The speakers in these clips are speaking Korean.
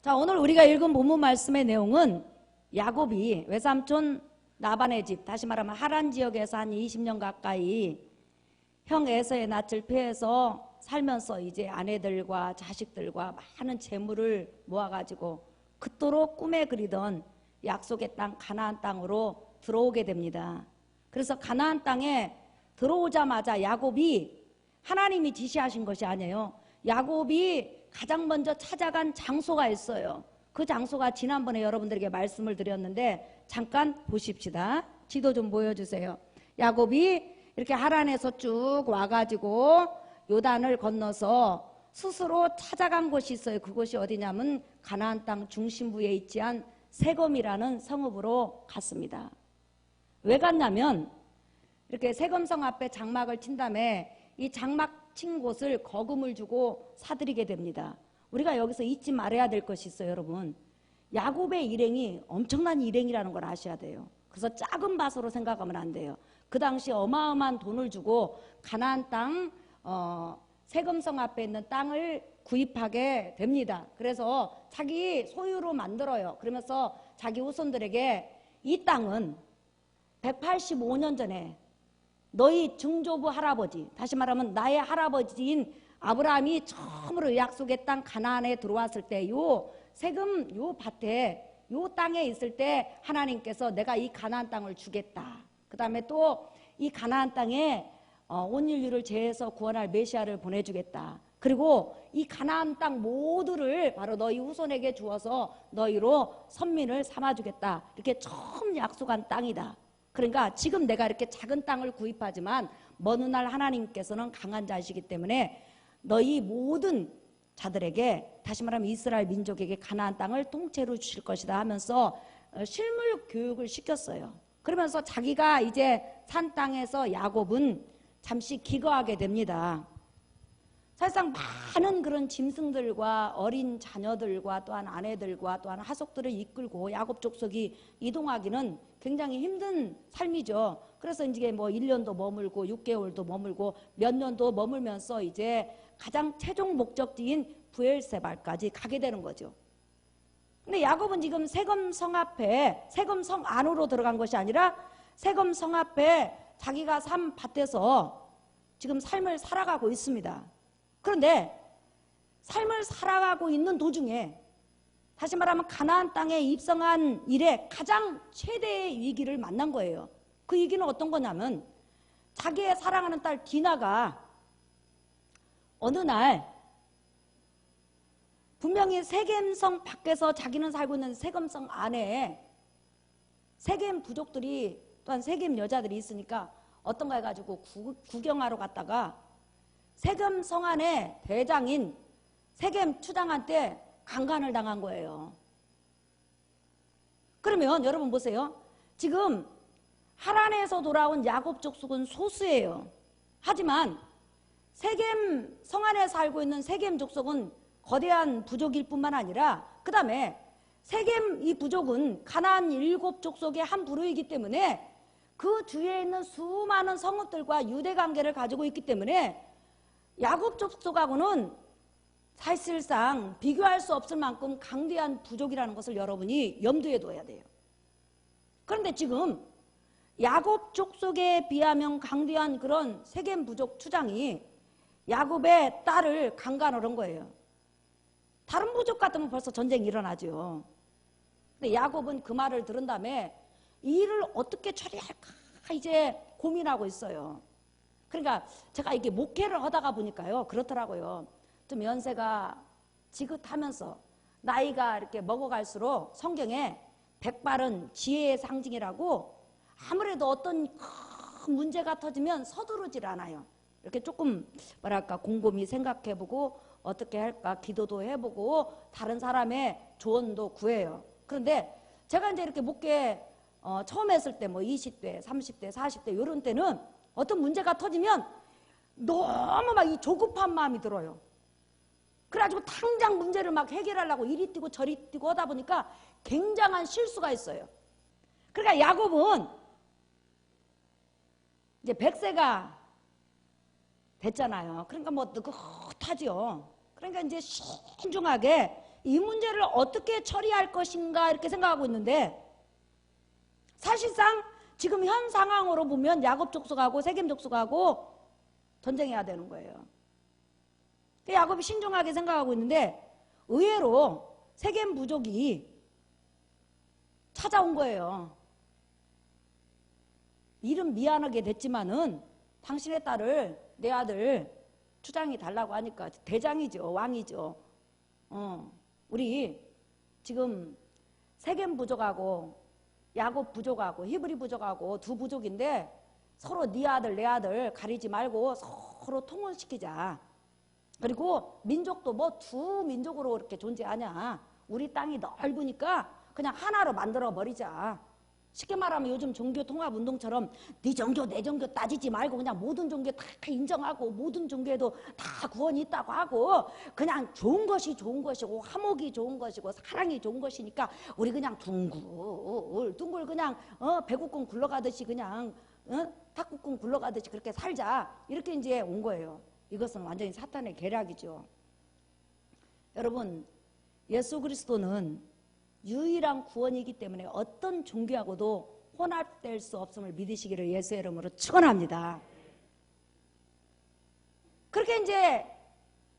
자, 오늘 우리가 읽은 본문 말씀의 내용은 야곱이 외삼촌 라반의 집, 다시 말하면 하란 지역에서 한 20년 가까이 형 에서의 낯을 피해서 살면서 이제 아내들과 자식들과 많은 재물을 모아가지고 그토록 꿈에 그리던 약속의 땅 가나안 땅으로 들어오게 됩니다. 그래서 가나안 땅에 들어오자마자 야곱이 하나님이 지시하신 것이 아니에요. 야곱이 가장 먼저 찾아간 장소가 있어요. 그 장소가 지난번에 여러분들에게 말씀을 드렸는데 잠깐 보십시다. 지도 좀 보여주세요. 야곱이 이렇게 하란에서 쭉 와가지고 요단을 건너서 스스로 찾아간 곳이 있어요. 그곳이 어디냐면 가나안 땅 중심부에 있지한 세검이라는 성읍으로 갔습니다. 왜 갔냐면 이렇게 세검성 앞에 장막을 친 다음에 이 장막 친 곳을 거금을 주고 사들이게 됩니다. 우리가 여기서 잊지 말아야 될 것이 있어요, 여러분. 야곱의 일행이 엄청난 일행이라는 걸 아셔야 돼요. 그래서 작은 밭으로 생각하면 안 돼요. 그 당시 어마어마한 돈을 주고 가나안 땅 세금성 앞에 있는 땅을 구입하게 됩니다. 그래서 자기 소유로 만들어요. 그러면서 자기 후손들에게 이 땅은 185년 전에 너희 증조부 할아버지, 다시 말하면 나의 할아버지인 아브라함이 처음으로 약속의 땅 가나안에 들어왔을 때 요 세금 요 밭에 요 땅에 있을 때 하나님께서 내가 이 가나안 땅을 주겠다. 그 다음에 또 이 가나안 땅에 온 인류를 죄에서 구원할 메시아를 보내주겠다. 그리고 이 가나안 땅 모두를 바로 너희 후손에게 주어서 너희로 선민을 삼아주겠다. 이렇게 처음 약속한 땅이다. 그러니까 지금 내가 이렇게 작은 땅을 구입하지만 먼 훗날 하나님께서는 강한 자이시기 때문에 너희 모든 자들에게, 다시 말하면 이스라엘 민족에게 가나안 땅을 통째로 주실 것이다 하면서 실물 교육을 시켰어요. 그러면서 자기가 이제 산 땅에서 야곱은 잠시 기거하게 됩니다. 사실상 많은 그런 짐승들과 어린 자녀들과 또한 아내들과 또한 하속들을 이끌고 야곱 족속이 이동하기는 굉장히 힘든 삶이죠. 그래서 이제 뭐 1년도 머물고 6개월도 머물고 몇 년도 머물면서 이제 가장 최종 목적지인 브엘세바까지 가게 되는 거죠. 근데 야곱은 지금 세검성 앞에, 세검성 안으로 들어간 것이 아니라 세검성 앞에 자기가 산 밭에서 지금 삶을 살아가고 있습니다. 그런데 삶을 살아가고 있는 도중에, 다시 말하면 가나안 땅에 입성한 이래 가장 최대의 위기를 만난 거예요. 그 위기는 어떤 거냐면 자기의 사랑하는 딸 디나가 어느 날 분명히 세겜성 밖에서 자기는 살고 있는 세겜성 안에 세겜 부족들이 또한 세겜 여자들이 있으니까 어떤가 해가지고 구경하러 갔다가 세겜성 안에 대장인 세겜 추장한테 강간을 당한 거예요. 그러면 여러분 보세요. 지금 하란에서 돌아온 야곱 족속은 소수예요. 하지만 세겜 성 안에 살고 있는 세겜 족속은 거대한 부족일 뿐만 아니라 그 다음에 세겜 이 부족은 가나안 7족속의 한 부류이기 때문에 그 주위에 있는 수많은 성읍들과 유대 관계를 가지고 있기 때문에 야곱 족속하고는 사실상 비교할 수 없을 만큼 강대한 부족이라는 것을 여러분이 염두에 둬야 돼요. 그런데 지금 야곱 족속에 비하면 강대한 그런 세겜 부족 추장이 야곱의 딸을 강간을 한 거예요. 다른 부족 같으면 벌써 전쟁이 일어나죠. 근데 야곱은 그 말을 들은 다음에 이 일을 어떻게 처리할까 이제 고민하고 있어요. 그러니까 제가 이게 목회를 하다가 보니까요, 그렇더라고요. 좀 연세가 지긋하면서 나이가 이렇게 먹어갈수록 성경에 백발은 지혜의 상징이라고 아무래도 어떤 큰 문제가 터지면 서두르질 않아요. 이렇게 조금 뭐랄까 곰곰이 생각해보고 어떻게 할까 기도도 해보고 다른 사람의 조언도 구해요. 그런데 제가 이제 이렇게 목회 처음 했을 때 뭐 20대, 30대, 40대 이런 때는 어떤 문제가 터지면 너무 막 이 조급한 마음이 들어요. 그래가지고 당장 문제를 막 해결하려고 이리 뛰고 저리 뛰고 하다 보니까 굉장한 실수가 있어요. 그러니까 야곱은 이제 100세가 됐잖아요. 그러니까 뭐 느긋하지요. 그러니까 이제 신중하게 이 문제를 어떻게 처리할 것인가 이렇게 생각하고 있는데, 사실상 지금 현 상황으로 보면 야곱 족속하고 세겜 족속하고 전쟁해야 되는 거예요. 야곱이 신중하게 생각하고 있는데 의외로 세겜 부족이 찾아온 거예요. 일은 미안하게 됐지만은 당신의 딸을 내 아들 추장이 달라고 하니까, 대장이죠, 왕이죠. 우리 지금 세겜 부족하고 야곱 부족하고 히브리 부족하고 두 부족인데 서로 네 아들 내 아들 가리지 말고 서로 통혼시키자. 그리고 민족도 뭐 두 민족으로 이렇게 존재하냐. 우리 땅이 넓으니까 그냥 하나로 만들어 버리자. 쉽게 말하면 요즘 종교 통합 운동처럼 네 종교 내 종교 따지지 말고 그냥 모든 종교 다 인정하고 모든 종교에도 다 구원이 있다고 하고 그냥 좋은 것이 좋은 것이고 화목이 좋은 것이고 사랑이 좋은 것이니까 우리 그냥 둥글 그냥 배국군 굴러가듯이 그냥 탁국군 굴러가듯이 그렇게 살자. 이렇게 이제 온 거예요. 이것은 완전히 사탄의 계략이죠. 여러분, 예수 그리스도는 유일한 구원이기 때문에 어떤 종교하고도 혼합될 수 없음을 믿으시기를 예수의 이름으로 축원합니다. 그렇게 이제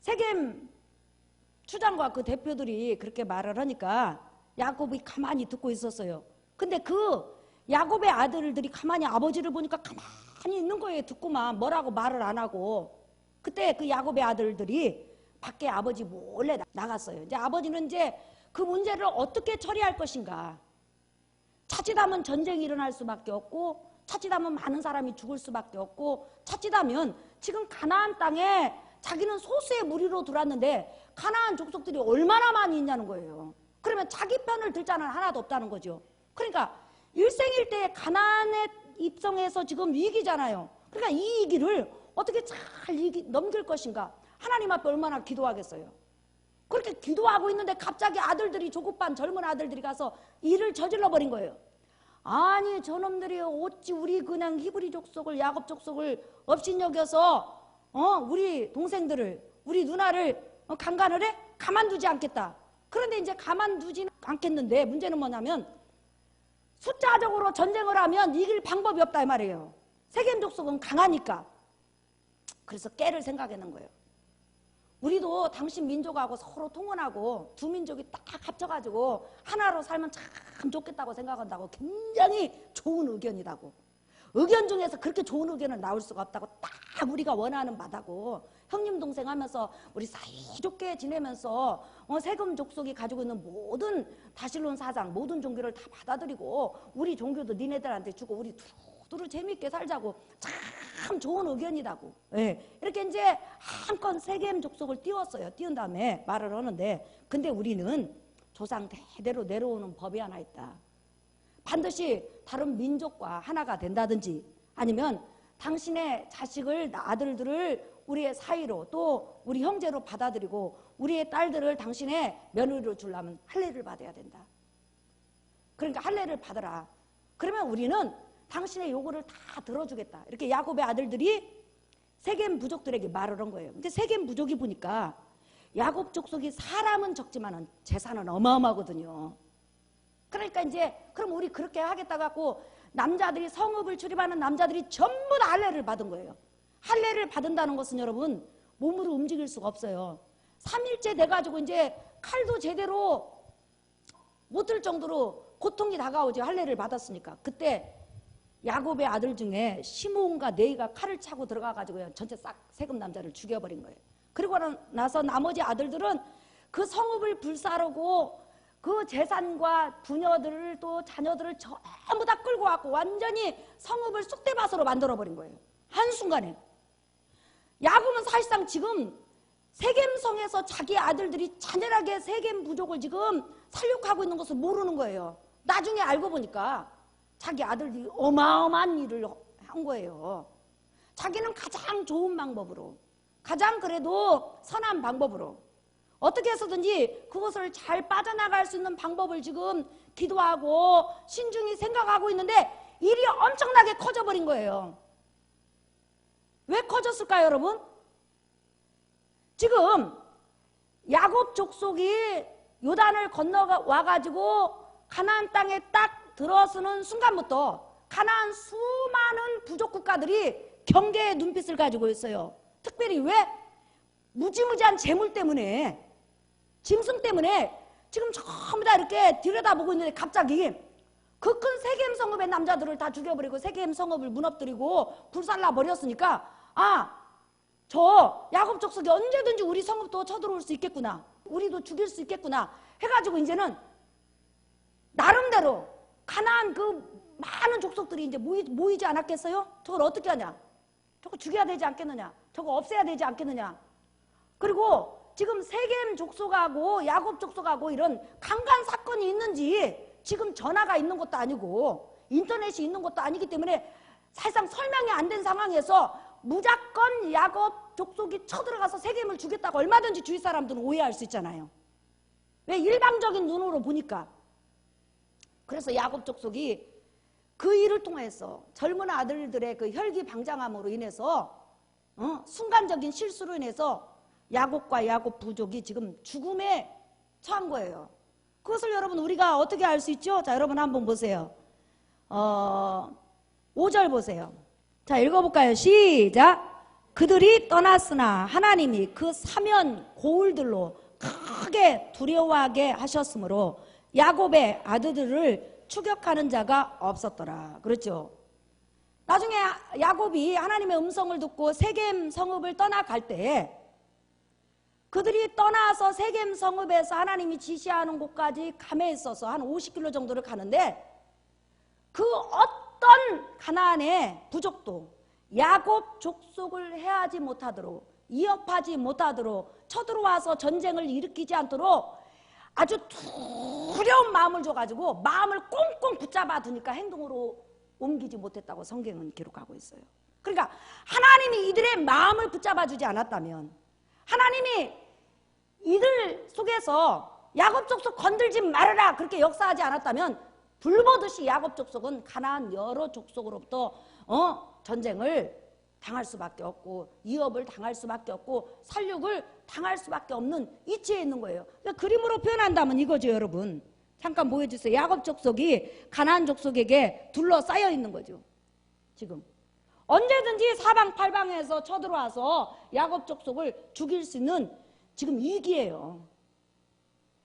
세겜 추장과 그 대표들이 그렇게 말을 하니까 야곱이 가만히 듣고 있었어요. 근데 그 야곱의 아들들이 가만히 아버지를 보니까 가만히 있는 거예요. 듣고만 뭐라고 말을 안 하고. 그때 그 야곱의 아들들이 밖에 아버지 몰래 나갔어요. 이제 아버지는 이제 그 문제를 어떻게 처리할 것인가. 자칫하면 전쟁이 일어날 수밖에 없고, 자칫하면 많은 사람이 죽을 수밖에 없고, 자칫하면 지금 가나안 땅에 자기는 소수의 무리로 들어왔는데 가나안 족속들이 얼마나 많이 있냐는 거예요. 그러면 자기 편을 들 자는 하나도 없다는 거죠. 그러니까 일생일대에 가나안에 입성해서 지금 위기잖아요. 그러니까 이 위기를 어떻게 잘 넘길 것인가. 하나님 앞에 얼마나 기도하겠어요. 그렇게 기도하고 있는데 갑자기 아들들이 조급한 젊은 아들들이 가서 일을 저질러 버린 거예요. 아니 저놈들이 어찌 우리 그냥 히브리 족속을 야곱 족속을 업신여겨서 우리 동생들을 우리 누나를 강간을 해? 가만두지 않겠다. 그런데 이제 가만두지는 않겠는데 문제는 뭐냐면 숫자적으로 전쟁을 하면 이길 방법이 없다 이 말이에요. 세겜 족속은 강하니까. 그래서 깨를 생각하는 거예요. 우리도 당신 민족하고 서로 통혼하고 두 민족이 딱 합쳐가지고 하나로 살면 참 좋겠다고 생각한다고. 굉장히 좋은 의견이라고. 의견 중에서 그렇게 좋은 의견은 나올 수가 없다고. 딱 우리가 원하는 바다고. 형님 동생 하면서 우리 사이좋게 지내면서 세금 족속이 가지고 있는 모든 다실론 사상 모든 종교를 다 받아들이고 우리 종교도 니네들한테 주고 우리 두루 재미있게 살자고. 참 좋은 의견이라고. 네. 이렇게 이제 한껏 세겜 족속을 띄웠어요. 띄운 다음에 말을 하는데, 근데 우리는 조상 대대로 내려오는 법이 하나 있다. 반드시 다른 민족과 하나가 된다든지 아니면 당신의 자식을 아들들을 우리의 사이로 또 우리 형제로 받아들이고 우리의 딸들을 당신의 며느리로 주려면 할례를 받아야 된다. 그러니까 할례를 받아라. 그러면 우리는 당신의 요구를 다 들어주겠다. 이렇게 야곱의 아들들이 세겜 부족들에게 말을 한 거예요. 근데 세겜 부족이 보니까 야곱 족속이 사람은 적지만 재산은 어마어마하거든요. 그러니까 이제 그럼 우리 그렇게 하겠다 갖고 남자들이 성읍을 출입하는 남자들이 전부 다 할례를 받은 거예요. 할례를 받는다는 것은 여러분 몸으로 움직일 수가 없어요. 3일째 돼가지고 이제 칼도 제대로 못 들 정도로 고통이 다가오죠. 할례를 받았으니까. 그때 야곱의 아들 중에 시므온과 네이가 칼을 차고 들어가가지고 전체 싹 세금 남자를 죽여버린 거예요. 그리고 나서 나머지 아들들은 그 성읍을 불사르고 그 재산과 부녀들을 또 자녀들을 전부 다 끌고 왔고 완전히 성읍을 쑥대밭으로 만들어버린 거예요. 한순간에. 야곱은 사실상 지금 세겜성에서 자기 아들들이 잔인하게 세겜 부족을 지금 살육하고 있는 것을 모르는 거예요. 나중에 알고 보니까 자기 아들들이 어마어마한 일을 한 거예요. 자기는 가장 좋은 방법으로, 가장 그래도 선한 방법으로 어떻게 해서든지 그것을 잘 빠져나갈 수 있는 방법을 지금 기도하고 신중히 생각하고 있는데 일이 엄청나게 커져버린 거예요. 왜 커졌을까요, 여러분? 지금 야곱 족속이 요단을 건너와가지고 가나안 땅에 딱 들어서는 순간부터 가나안 수많은 부족 국가들이 경계의 눈빛을 가지고 있어요. 특별히 왜? 무지무지한 재물 때문에, 짐승 때문에 지금 전부 다 이렇게 들여다보고 있는데 갑자기 그 큰 세겜 성읍의 남자들을 다 죽여버리고 세겜 성읍을 무너뜨리고 불살라 버렸으니까 저 야곱 족속이 언제든지 우리 성읍도 쳐들어올 수 있겠구나, 우리도 죽일 수 있겠구나 해가지고 이제는 나름대로 가나안 그 많은 족속들이 이제 모이지 않았겠어요? 저걸 어떻게 하냐? 저거 죽여야 되지 않겠느냐? 저거 없애야 되지 않겠느냐? 그리고 지금 세겜 족속하고 야곱 족속하고 이런 강간 사건이 있는지 지금 전화가 있는 것도 아니고 인터넷이 있는 것도 아니기 때문에 사실상 설명이 안 된 상황에서 무조건 야곱 족속이 쳐들어가서 세겜을 죽였다고 얼마든지 주위 사람들은 오해할 수 있잖아요. 왜? 일방적인 눈으로 보니까. 그래서 야곱 족속이 그 일을 통해서 젊은 아들들의 그 혈기방장함으로 인해서 순간적인 실수로 인해서 야곱과 야곱 부족이 지금 죽음에 처한 거예요. 그것을 여러분 우리가 어떻게 알 수 있죠? 자, 여러분 한번 보세요. 5절 보세요. 자, 읽어볼까요? 시작. 그들이 떠났으나 하나님이 그 사면 고울들로 크게 두려워하게 하셨으므로 야곱의 아들들을 추격하는 자가 없었더라. 그렇죠? 나중에 야곱이 하나님의 음성을 듣고 세겜 성읍을 떠나갈 때 그들이 떠나서 세겜 성읍에서 하나님이 지시하는 곳까지 감에 있어서 한 50km 정도를 가는데 그 어떤 가나안의 부족도 야곱 족속을 해하지 못하도록, 위협하지 못하도록, 쳐들어와서 전쟁을 일으키지 않도록 아주 두려운 마음을 줘가지고 마음을 꽁꽁 붙잡아 두니까 행동으로 옮기지 못했다고 성경은 기록하고 있어요. 그러니까 하나님이 이들의 마음을 붙잡아 주지 않았다면, 하나님이 이들 속에서 야곱 족속 건들지 말아라 그렇게 역사하지 않았다면 불보듯이 야곱 족속은 가나안 여러 족속으로부터 전쟁을 당할 수밖에 없고 위협을 당할 수밖에 없고 살육을 당할 수밖에 없는 이치에 있는 거예요. 그러니까 그림으로 표현한다면 이거죠, 여러분. 잠깐 보여주세요. 야곱 족속이 가나안 족속에게 둘러싸여 있는 거죠. 지금 언제든지 사방팔방에서 쳐들어와서 야곱 족속을 죽일 수 있는 지금 위기예요.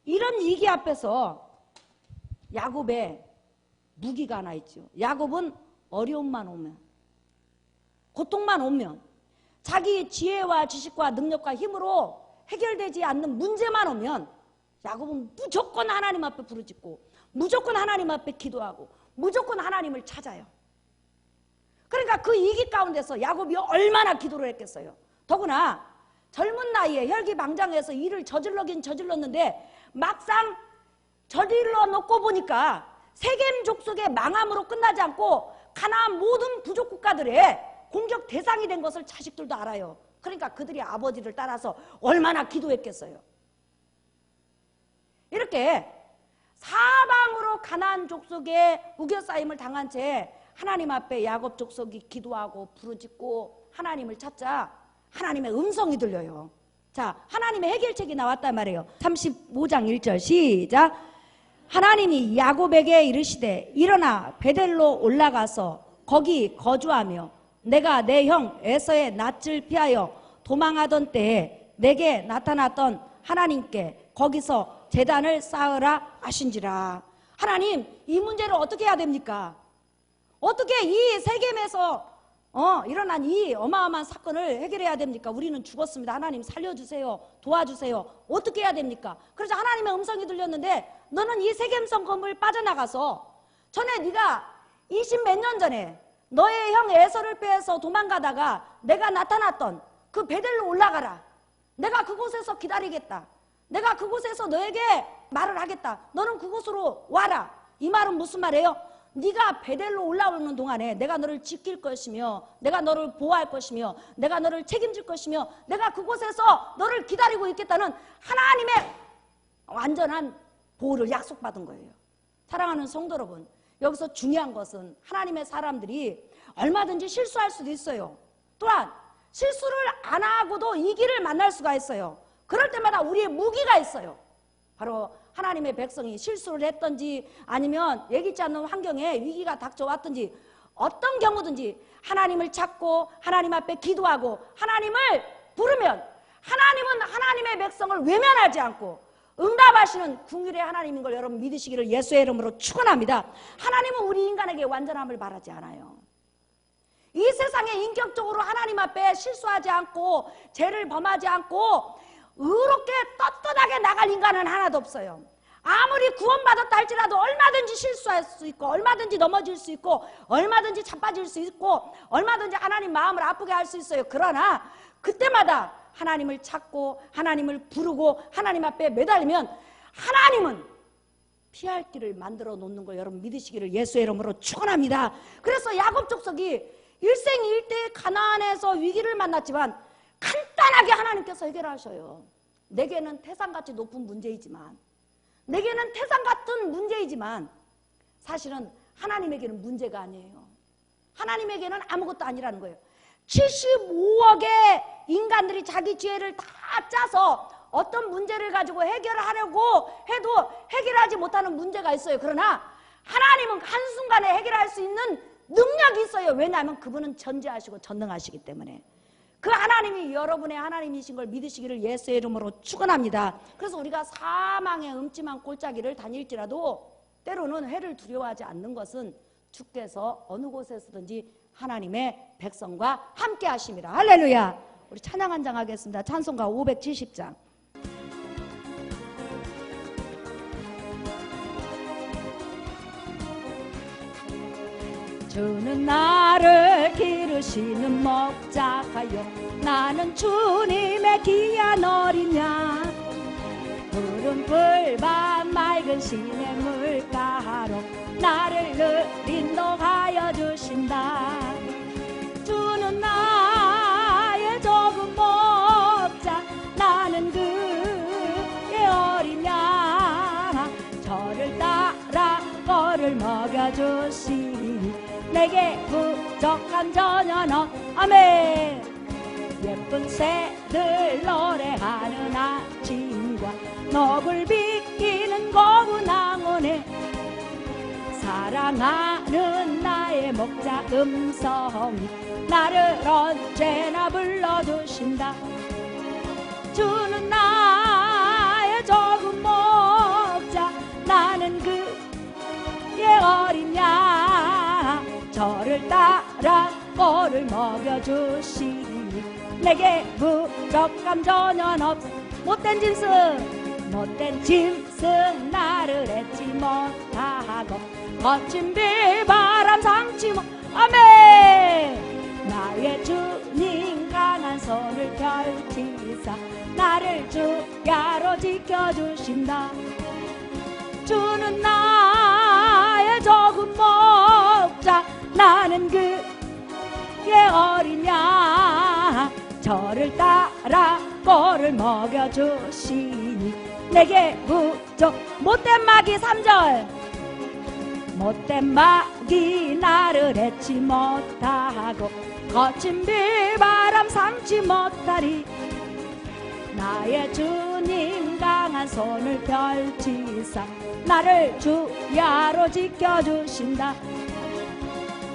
이런 위기 앞에서 야곱의 무기가 하나 있죠. 야곱은 어려움만 오면, 고통만 오면, 자기 지혜와 지식과 능력과 힘으로 해결되지 않는 문제만 오면 야곱은 무조건 하나님 앞에 부르짖고 무조건 하나님 앞에 기도하고 무조건 하나님을 찾아요. 그러니까 그 위기 가운데서 야곱이 얼마나 기도를 했겠어요. 더구나 젊은 나이에 혈기방장해서 일을 저질러긴 저질렀는데 막상 저질러 놓고 보니까 세겜 족속의 망함으로 끝나지 않고 가나안 모든 부족 국가들의 공격 대상이 된 것을 자식들도 알아요. 그러니까 그들이 아버지를 따라서 얼마나 기도했겠어요. 이렇게 사방으로 가나안 족속의 우겨싸임을 당한 채 하나님 앞에 야곱 족속이 기도하고 부르짖고 하나님을 찾자 하나님의 음성이 들려요. 자, 하나님의 해결책이 나왔단 말이에요. 35장 1절 시작. 하나님이 야곱에게 이르시되 일어나 베델로 올라가서 거기 거주하며 내가 내 형 에서의 낯을 피하여 도망하던 때에 내게 나타났던 하나님께 거기서 제단을 쌓으라 하신지라. 하나님, 이 문제를 어떻게 해야 됩니까? 어떻게 이 세겜에서 일어난 이 어마어마한 사건을 해결해야 됩니까? 우리는 죽었습니다. 하나님 살려주세요. 도와주세요. 어떻게 해야 됩니까? 그래서 하나님의 음성이 들렸는데 너는 이 세겜 성읍을 빠져나가서 전에 네가 20 몇 년 전에 너의 형 에서를 빼서 도망가다가 내가 나타났던 그 베델로 올라가라. 내가 그곳에서 기다리겠다. 내가 그곳에서 너에게 말을 하겠다. 너는 그곳으로 와라. 이 말은 무슨 말이에요? 네가 베델로 올라오는 동안에 내가 너를 지킬 것이며 내가 너를 보호할 것이며 내가 너를 책임질 것이며 내가 그곳에서 너를 기다리고 있겠다는 하나님의 완전한 보호를 약속받은 거예요. 사랑하는 성도 여러분, 여기서 중요한 것은 하나님의 사람들이 얼마든지 실수할 수도 있어요. 또한 실수를 안 하고도 이 길을 만날 수가 있어요. 그럴 때마다 우리의 무기가 있어요. 바로 하나님의 백성이 실수를 했든지 아니면 예기치 않는 환경에 위기가 닥쳐왔든지 어떤 경우든지 하나님을 찾고 하나님 앞에 기도하고 하나님을 부르면 하나님은 하나님의 백성을 외면하지 않고 응답하시는 긍휼의 하나님인 걸 여러분 믿으시기를 예수의 이름으로 축원합니다. 하나님은 우리 인간에게 완전함을 바라지 않아요. 이 세상에 인격적으로 하나님 앞에 실수하지 않고 죄를 범하지 않고 의롭게 떳떳하게 나갈 인간은 하나도 없어요. 아무리 구원받았다 할지라도 얼마든지 실수할 수 있고 얼마든지 넘어질 수 있고 얼마든지 자빠질 수 있고 얼마든지 하나님 마음을 아프게 할 수 있어요. 그러나 그때마다 하나님을 찾고 하나님을 부르고 하나님 앞에 매달리면 하나님은 피할 길을 만들어 놓는 걸 여러분 믿으시기를 예수의 이름으로 축원합니다. 그래서 야곱 족속이 일생일대 가나안에서 위기를 만났지만 간단하게 하나님께서 해결하셔요. 내게는 태산같이 높은 문제이지만 내게는 태산 같은 문제이지만 사실은 하나님에게는 문제가 아니에요. 하나님에게는 아무것도 아니라는 거예요. 75억의 인간들이 자기 죄를 다 짜서 어떤 문제를 가지고 해결하려고 해도 해결하지 못하는 문제가 있어요. 그러나 하나님은 한순간에 해결할 수 있는 능력이 있어요. 왜냐하면 그분은 전지하시고 전능하시기 때문에. 그 하나님이 여러분의 하나님이신 걸 믿으시기를 예수의 이름으로 축원합니다. 그래서 우리가 사망의 음침한 골짜기를 다닐지라도 때로는 해를 두려워하지 않는 것은 주께서 어느 곳에서든지 하나님의 백성과 함께 하심이라. 할렐루야. 우리 찬양 한 장 하겠습니다. 찬송가 570장. 주는 나를 기르시는 목자가요 나는 주님의 귀한 어린 양 푸른 풀밭 맑은 시냇 물가로 나를 늘 인도하여 주신다. 주는 나의 적은 목자 나는 그의 어린 양 저를 따라 꼴을 먹여주시니 내게 부족한 전혀 아멘. 예쁜 새들 노래하는 아침과 너굴 비키는 고운 항원에 사랑하는 나의 목자 음성이 나를 언제나 불러주신다. 주는 나의 적은 목자 나는 그의 어린 양 저를 따라 꼴을 먹여주시니 내게 부족함 전혀 없어. 못된 짐승 나를 잊지 못하고 거친 비바람 상치 못 아멘. 나의 주님 강한 손을 펼치사 나를 주야로 지켜주신다. 주는 나의 적은 목자 나는 그의 어린 양 저를 따라 꼴을 먹여주시니 내게 부족. 못된 마귀 3절 못된 마귀 나를 잊지 못하고 거친 비바람 삼지 못하리. 나의 주님 강한 손을 펼치사 나를 주야로 지켜주신다.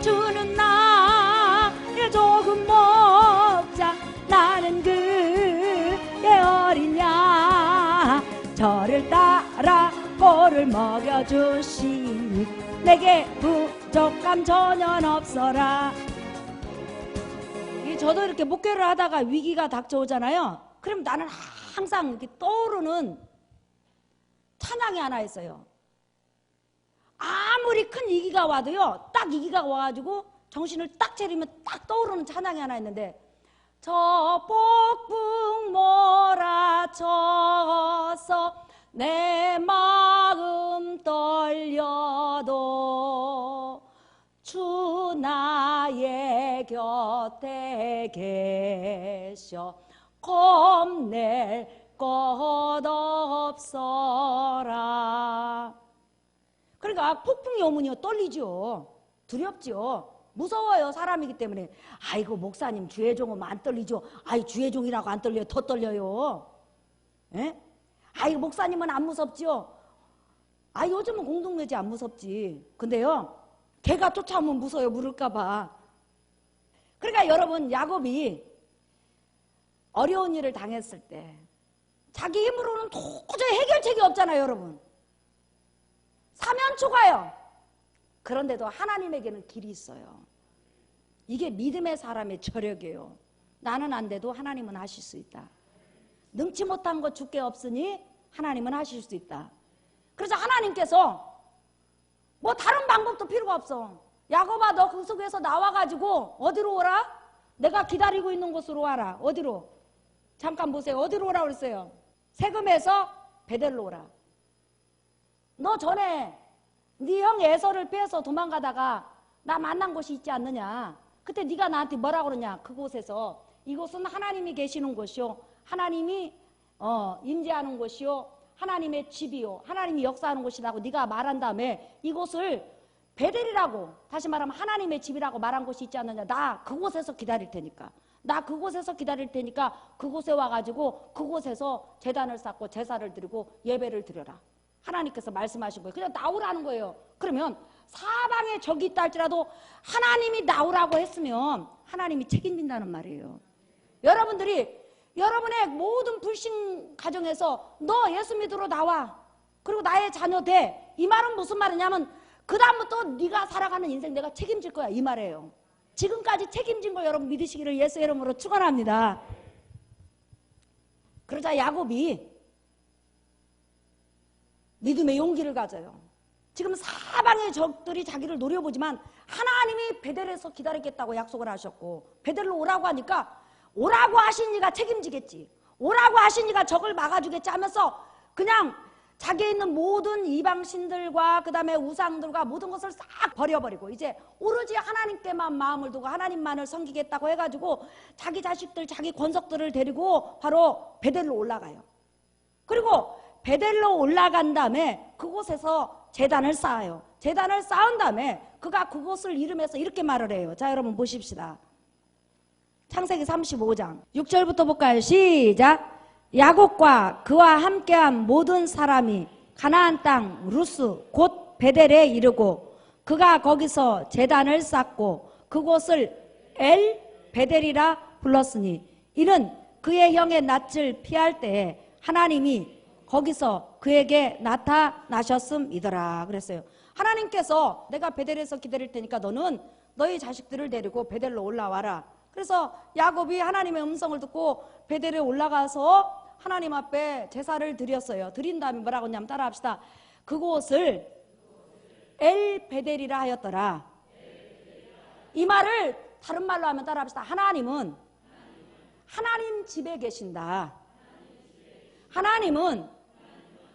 주는 나의 적은 목자 나는 그의 어린 양 저를 따라 꼴을 먹여주시니 내게 부족함 전혀 없어라. 저도 이렇게 목회를 하다가 위기가 닥쳐오잖아요. 그럼 나는 항상 이렇게 떠오르는 찬양이 하나 있어요. 아무리 큰 위기가 와도요, 딱 위기가 와가지고 정신을 딱 차리면 딱 떠오르는 찬양이 하나 있는데, 저 폭풍 몰아쳐서 내 마음 떨려도 주 나의 곁에 계셔 겁낼 것 없어라. 그러니까 폭풍이 오면요 떨리죠. 두렵죠. 무서워요. 사람이기 때문에. 아이고 목사님 주의 종 오면 안 떨리죠. 아이 주의 종이라고 안 떨려요. 더 떨려요. 에? 아이고 목사님은 안 무섭죠. 아, 요즘은 공동묘지 안 무섭지. 근데요, 개가 쫓아오면 무서워요. 물을까봐. 그러니까 여러분, 야곱이 어려운 일을 당했을 때 자기 힘으로는 도저히 해결책이 없잖아요, 여러분. 사면 초가요. 그런데도 하나님에게는 길이 있어요. 이게 믿음의 사람의 저력이에요. 나는 안 돼도 하나님은 하실 수 있다. 능치 못한 것 주께 없으니 하나님은 하실 수 있다. 그래서 하나님께서 뭐 다른 방법도 필요가 없어. 야곱아, 너 그 속에서 나와가지고 어디로 오라? 내가 기다리고 있는 곳으로 와라. 어디로? 잠깐 보세요. 어디로 오라 그랬어요? 세금에서 베델로 오라. 너 전에 네 형 에서를 빼서 도망가다가 나 만난 곳이 있지 않느냐? 그때 네가 나한테 뭐라 그러냐? 그곳에서 이곳은 하나님이 계시는 곳이요, 하나님이 임재하는 곳이요, 하나님의 집이요, 하나님이 역사하는 곳이라고 네가 말한 다음에 이곳을 베델이라고, 다시 말하면 하나님의 집이라고 말한 곳이 있지 않느냐? 나 그곳에서 기다릴 테니까, 나 그곳에서 기다릴 테니까 그곳에 와가지고 그곳에서 제단을 쌓고 제사를 드리고 예배를 드려라. 하나님께서 말씀하신 거예요. 그냥 나오라는 거예요. 그러면 사방에 적이 있다 할지라도 하나님이 나오라고 했으면 하나님이 책임진다는 말이에요. 여러분들이 여러분의 모든 불신 가정에서 너 예수 믿으러 나와, 그리고 나의 자녀 돼, 이 말은 무슨 말이냐면 그 다음부터 네가 살아가는 인생 내가 책임질 거야, 이 말이에요. 지금까지 책임진 거 여러분 믿으시기를 예수 이름으로 축원합니다. 그러자 야곱이 믿음의 용기를 가져요. 지금 사방의 적들이 자기를 노려보지만 하나님이 베델에서 기다리겠다고 약속을 하셨고, 베델로 오라고 하니까 오라고 하신 이가 책임지겠지, 오라고 하신 이가 적을 막아주겠지 하면서 그냥 자기에 있는 모든 이방신들과 그 다음에 우상들과 모든 것을 싹 버려버리고 이제 오로지 하나님께만 마음을 두고 하나님만을 섬기겠다고 해가지고 자기 자식들, 자기 권속들을 데리고 바로 베델로 올라가요. 그리고 베델로 올라간 다음에 그곳에서 제단을 쌓아요. 제단을 쌓은 다음에 그가 그곳을 이름해서 이렇게 말을 해요. 자, 여러분 보십시다. 창세기 35장 6절부터 볼까요? 시작. 야곱과 그와 함께한 모든 사람이 가나안 땅 루스 곧 베델에 이르고 그가 거기서 제단을 쌓고 그곳을 엘 베델이라 불렀으니 이는 그의 형의 낯을 피할 때에 하나님이 거기서 그에게 나타나셨음이더라 그랬어요. 하나님께서 내가 베델에서 기다릴 테니까 너는 너희 자식들을 데리고 베델로 올라와라. 그래서 야곱이 하나님의 음성을 듣고 베델에 올라가서 하나님 앞에 제사를 드렸어요. 드린 다음에 뭐라고 했냐면 따라합시다. 그곳을 엘 베델이라 하였더라. 이 말을 다른 말로 하면 따라합시다. 하나님은 하나님 집에 계신다. 하나님은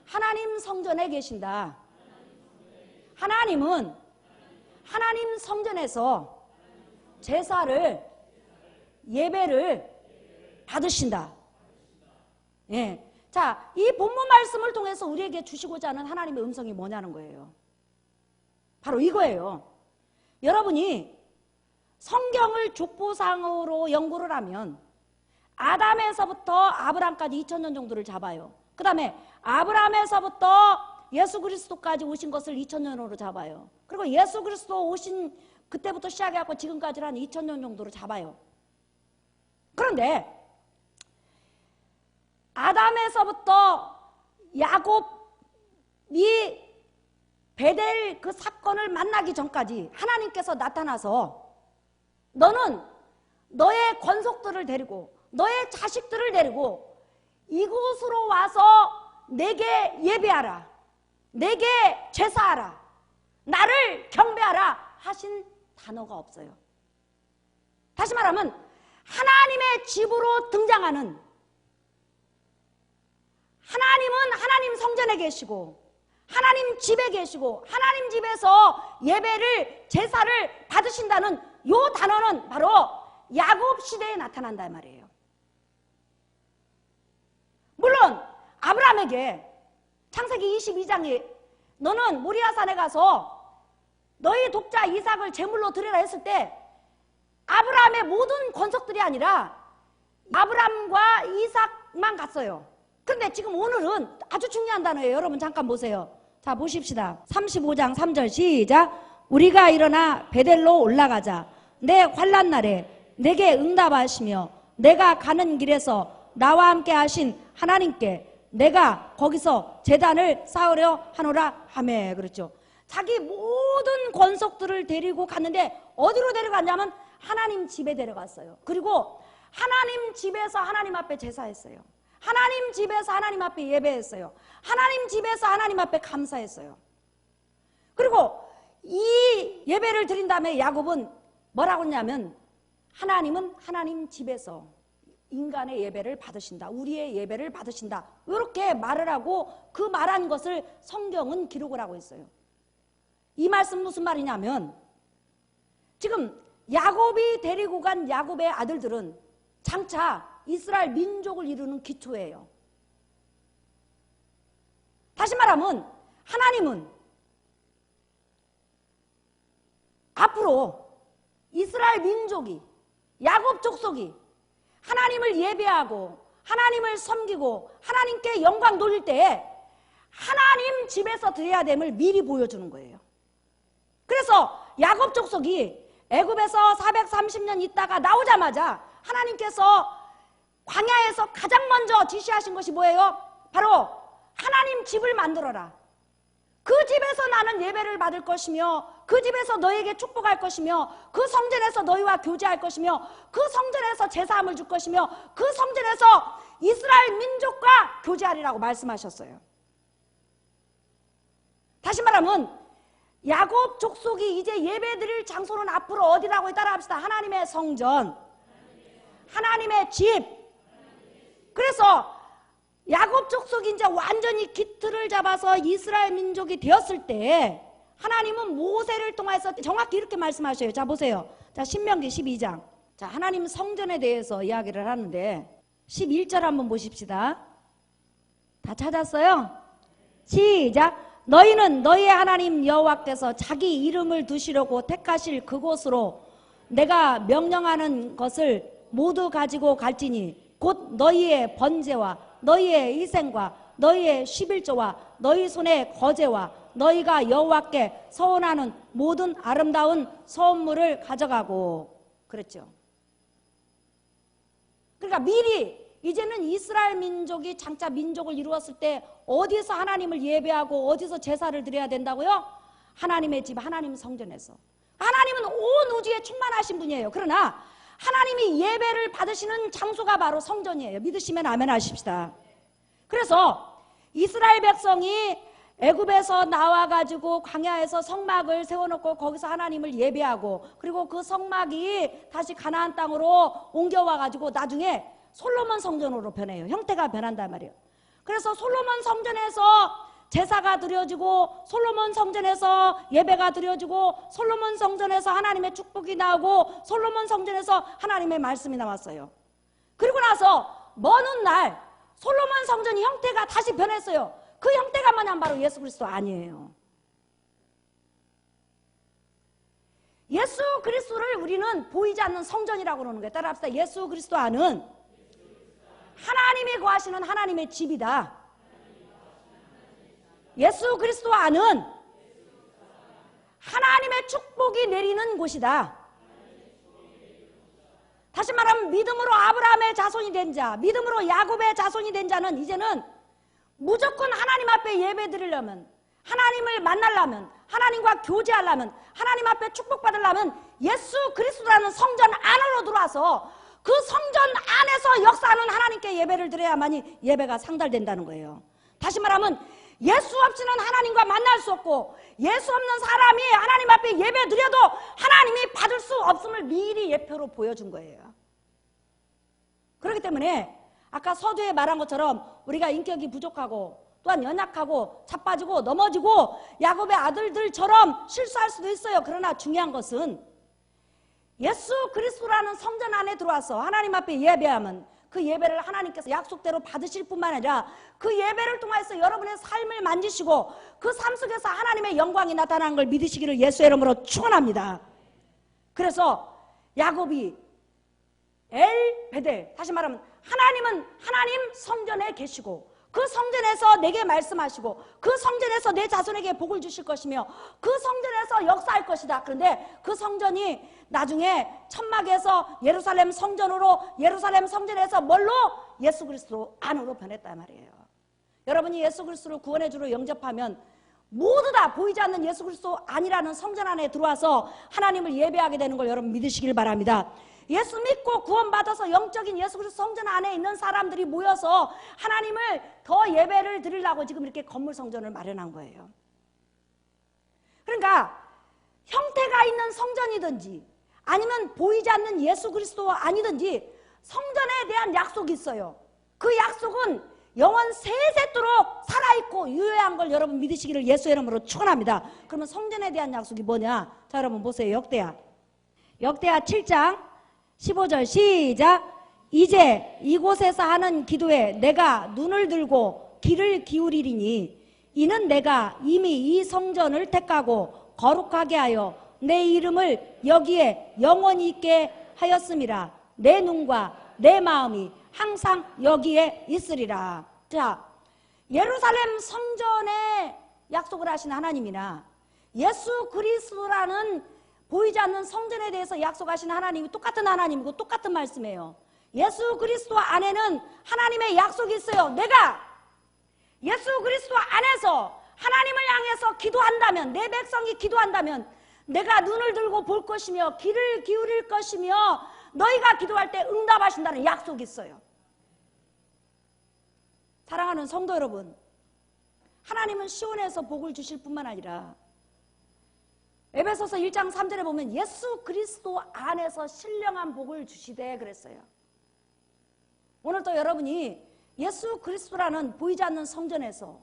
하나님 성전에 계신다. 하나님은 하나님 성전에서 제사를, 예배를 받으신다. 예. 자, 이 본문 말씀을 통해서 우리에게 주시고자 하는 하나님의 음성이 뭐냐는 거예요. 바로 이거예요. 여러분이 성경을 족보상으로 연구를 하면 아담에서부터 아브람까지 2000년 정도를 잡아요. 그 다음에 아브람에서부터 예수 그리스도까지 오신 것을 2000년으로 잡아요. 그리고 예수 그리스도 오신 그때부터 시작해갖고 지금까지 한 2000년 정도로 잡아요. 그런데 아담에서부터 야곱이 베델 그 사건을 만나기 전까지 하나님께서 나타나서 너는 너의 권속들을 데리고 너의 자식들을 데리고 이곳으로 와서 내게 예배하라, 내게 제사하라, 나를 경배하라 하신 단어가 없어요. 다시 말하면 하나님의 집으로 등장하는, 하나님은 하나님 성전에 계시고 하나님 집에 계시고 하나님 집에서 예배를, 제사를 받으신다는 요 단어는 바로 야곱 시대에 나타난다 말이에요. 물론 아브라함에게 창세기 22장에 너는 모리아산에 가서 너희 독자 이삭을 제물로 드리라 했을 때 아브라함의 모든 권속들이 아니라 아브라함과 이삭만 갔어요. 그런데 지금 오늘은 아주 중요한 단어예요. 여러분 잠깐 보세요. 자, 보십시다. 35장 3절 시작. 우리가 일어나 베델로 올라가자. 내 환난 날에 내게 응답하시며 내가 가는 길에서 나와 함께 하신 하나님께 내가 거기서 제단을 쌓으려 하노라 하매. 그렇죠. 자기 모든 권속들을 데리고 갔는데 어디로 데려갔냐면 하나님 집에 데려갔어요. 그리고 하나님 집에서 하나님 앞에 제사했어요. 하나님 집에서 하나님 앞에 예배했어요. 하나님 집에서 하나님 앞에 감사했어요. 그리고 이 예배를 드린 다음에 야곱은 뭐라고 했냐면 하나님은 하나님 집에서 인간의 예배를 받으신다. 우리의 예배를 받으신다. 이렇게 말을 하고 그 말한 것을 성경은 기록을 하고 있어요. 이 말씀 무슨 말이냐면 지금 야곱이 데리고 간 야곱의 아들들은 장차 이스라엘 민족을 이루는 기초예요. 다시 말하면 하나님은 앞으로 이스라엘 민족이 야곱 족속이 하나님을 예배하고 하나님을 섬기고 하나님께 영광 돌릴 때에 하나님 집에서 드려야 됨을 미리 보여주는 거예요. 그래서 야곱 족속이 애굽에서 430년 있다가 나오자마자 하나님께서 광야에서 가장 먼저 지시하신 것이 뭐예요? 바로 하나님 집을 만들어라. 그 집에서 나는 예배를 받을 것이며 그 집에서 너에게 축복할 것이며 그 성전에서 너희와 교제할 것이며 그 성전에서 제사함을 줄 것이며 그 성전에서 이스라엘 민족과 교제하리라고 말씀하셨어요. 다시 말하면 야곱 족속이 이제 예배드릴 장소는 앞으로 어디라고 따라합시다. 하나님의 성전, 하나님의 집. 그래서 야곱 족속이 이제 완전히 기틀을 잡아서 이스라엘 민족이 되었을 때 하나님은 모세를 통해서 정확히 이렇게 말씀하셔요. 자, 보세요. 자, 신명기 12장. 자, 하나님 성전에 대해서 이야기를 하는데 11절 한번 보십시다. 다 찾았어요? 시작. 너희는 너희의 하나님 여호와께서 자기 이름을 두시려고 택하실 그곳으로 내가 명령하는 것을 모두 가지고 갈지니 곧 너희의 번제와 너희의 희생과 너희의 11조와 너희 손의 거제와 너희가 여호와께 서원하는 모든 아름다운 서원물을 가져가고. 그랬죠. 그러니까 미리 이제는 이스라엘 민족이 장차 민족을 이루었을 때 어디서 하나님을 예배하고 어디서 제사를 드려야 된다고요? 하나님의 집, 하나님 성전에서. 하나님은 온 우주에 충만하신 분이에요. 그러나 하나님이 예배를 받으시는 장소가 바로 성전이에요. 믿으시면 아멘 하십시다. 그래서 이스라엘 백성이 애굽에서 나와가지고 광야에서 성막을 세워놓고 거기서 하나님을 예배하고 그리고 그 성막이 다시 가나안 땅으로 옮겨와가지고 나중에 솔로몬 성전으로 변해요. 형태가 변한단 말이에요. 그래서 솔로몬 성전에서 제사가 드려지고 솔로몬 성전에서 예배가 드려지고 솔로몬 성전에서 하나님의 축복이 나오고 솔로몬 성전에서 하나님의 말씀이 나왔어요. 그리고 나서 먼 훗날 솔로몬 성전이 형태가 다시 변했어요. 그 형태가 뭐냐면 바로 예수 그리스도 아니에요. 예수 그리스도를 우리는 보이지 않는 성전이라고 그러는 거예요. 따라합시다. 예수 그리스도 안은 하나님이 거하시는 하나님의 집이다. 예수 그리스도 안은 하나님의 축복이 내리는 곳이다. 다시 말하면 믿음으로 아브라함의 자손이 된 자, 믿음으로 야곱의 자손이 된 자는 이제는 무조건 하나님 앞에 예배 드리려면, 하나님을 만나려면, 하나님과 교제하려면, 하나님 앞에 축복받으려면 예수 그리스도라는 성전 안으로 들어와서 그 성전 안에서 역사하는 하나님께 예배를 드려야만이 예배가 상달된다는 거예요. 다시 말하면 예수 없이는 하나님과 만날 수 없고 예수 없는 사람이 하나님 앞에 예배 드려도 하나님이 받을 수 없음을 미리 예표로 보여준 거예요. 그렇기 때문에 아까 서두에 말한 것처럼 우리가 인격이 부족하고 또한 연약하고 자빠지고 넘어지고 야곱의 아들들처럼 실수할 수도 있어요. 그러나 중요한 것은 예수 그리스도라는 성전 안에 들어와서 하나님 앞에 예배하면 그 예배를 하나님께서 약속대로 받으실 뿐만 아니라 그 예배를 통해서 여러분의 삶을 만지시고 그 삶 속에서 하나님의 영광이 나타나는 걸 믿으시기를 예수의 이름으로 축원합니다. 그래서 야곱이 엘 베델, 다시 말하면 하나님은 하나님 성전에 계시고 그 성전에서 내게 말씀하시고 그 성전에서 내 자손에게 복을 주실 것이며 그 성전에서 역사할 것이다. 그런데 그 성전이 나중에 천막에서 예루살렘 성전으로, 예루살렘 성전에서 뭘로? 예수 그리스도 안으로 변했단 말이에요. 여러분이 예수 그리스도를 구원의 주로 영접하면 모두 다 보이지 않는 예수 그리스도 안이라는 성전 안에 들어와서 하나님을 예배하게 되는 걸 여러분 믿으시길 바랍니다. 예수 믿고 구원받아서 영적인 예수 그리스도 성전 안에 있는 사람들이 모여서 하나님을 더 예배를 드리려고 지금 이렇게 건물 성전을 마련한 거예요. 그러니까 형태가 있는 성전이든지 아니면 보이지 않는 예수 그리스도가 아니든지 성전에 대한 약속이 있어요. 그 약속은 영원 세세토록 살아있고 유효한 걸 여러분 믿으시기를 예수의 이름으로 축원합니다. 그러면 성전에 대한 약속이 뭐냐? 자, 여러분 보세요. 역대하 7장 15절 시작. 이제 이곳에서 하는 기도에 내가 눈을 들고 귀를 기울이리니 이는 내가 이미 이 성전을 택하고 거룩하게 하여 내 이름을 여기에 영원히 있게 하였음이라. 내 눈과 내 마음이 항상 여기에 있으리라. 자, 예루살렘 성전에 약속을 하신 하나님이나 예수 그리스도라는 보이지 않는 성전에 대해서 약속하신 하나님이 똑같은 하나님이고 똑같은 말씀이에요. 예수 그리스도 안에는 하나님의 약속이 있어요. 내가 예수 그리스도 안에서 하나님을 향해서 기도한다면, 내 백성이 기도한다면 내가 눈을 들고 볼 것이며 귀를 기울일 것이며 너희가 기도할 때 응답하신다는 약속이 있어요. 사랑하는 성도 여러분, 하나님은 시온에서 복을 주실 뿐만 아니라 에베소서 1장 3절에 보면 예수 그리스도 안에서 신령한 복을 주시되 그랬어요. 오늘 또 여러분이 예수 그리스도라는 보이지 않는 성전에서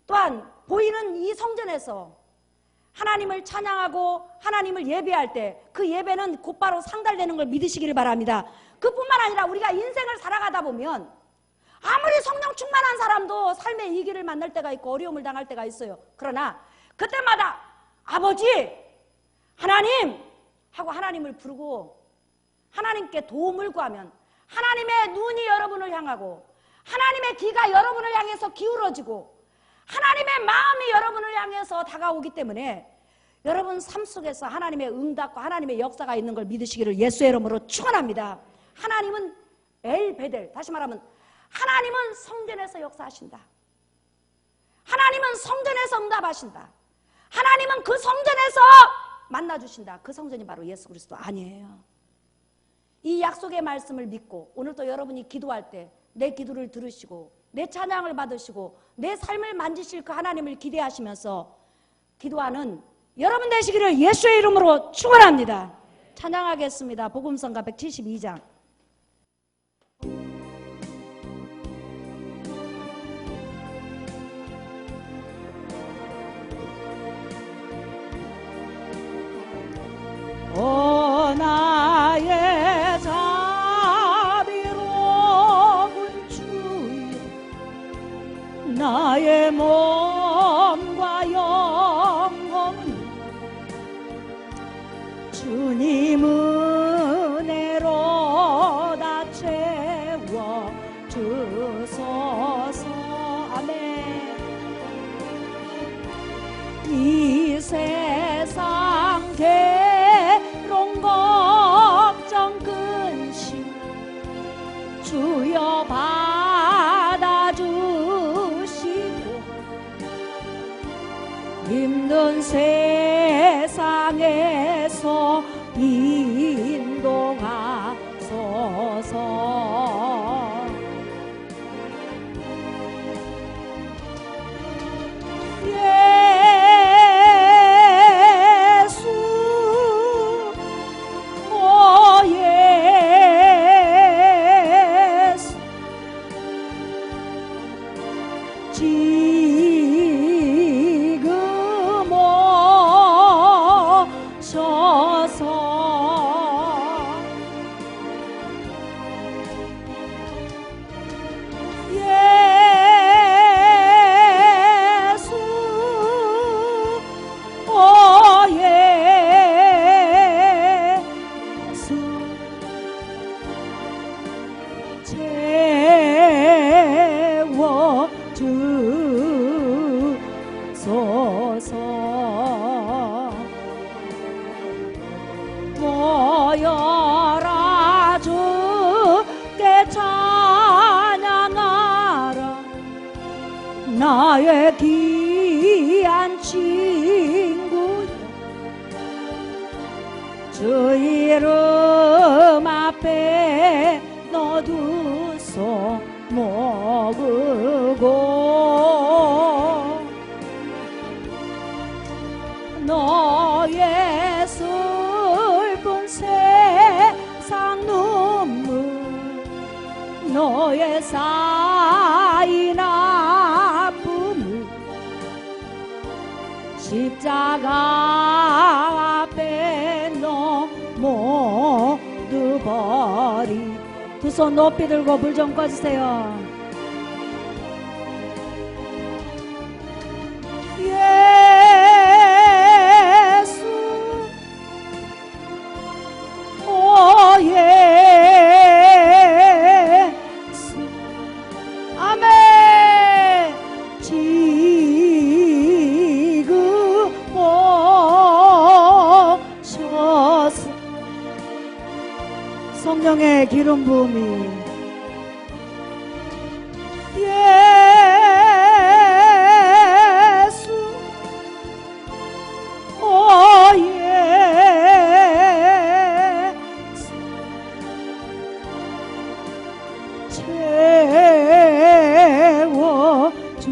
또한 보이는 이 성전에서 하나님을 찬양하고 하나님을 예배할 때 그 예배는 곧바로 상달되는 걸 믿으시기를 바랍니다. 그뿐만 아니라 우리가 인생을 살아가다 보면 아무리 성령 충만한 사람도 삶의 위기를 만날 때가 있고 어려움을 당할 때가 있어요. 그러나 그때마다 아버지, 하나님 하고 하나님을 부르고 하나님께 도움을 구하면 하나님의 눈이 여러분을 향하고 하나님의 귀가 여러분을 향해서 기울어지고 하나님의 마음이 여러분을 향해서 다가오기 때문에 여러분 삶 속에서 하나님의 응답과 하나님의 역사가 있는 걸 믿으시기를 예수의 이름으로 축원합니다. 하나님은 엘베델, 다시 말하면 하나님은 성전에서 역사하신다. 하나님은 성전에서 응답하신다. 하나님은 그 성전에서 만나주신다. 그 성전이 바로 예수 그리스도 아니에요. 이 약속의 말씀을 믿고 오늘 또 여러분이 기도할 때 내 기도를 들으시고 내 찬양을 받으시고 내 삶을 만지실 그 하나님을 기대하시면서 기도하는 여러분 되시기를 예수의 이름으로 축원합니다. 찬양하겠습니다. 복음성가 172장. 오 나의 자비로운 주여, 나의 몸과 영혼은 주님 은혜로 다 채워 주소서. 아멘. 이 세상 걱정 근심 주여 받아주시고 힘든 세상에서 인도하소서. 모여라 주께 찬양하라 나의 귀한 친구여 주 이름 앞에 너 두 손 모으고 너의 슬픈 세상 눈물 너의 쌓인 아픔을 십자가 앞에 너 모두 버리 두 손 높이 들고 불 좀 꺼주세요. 예수 오 예수 아멘 지금 오셔서 성령의 기름 부음이 예수 오 예수 채워주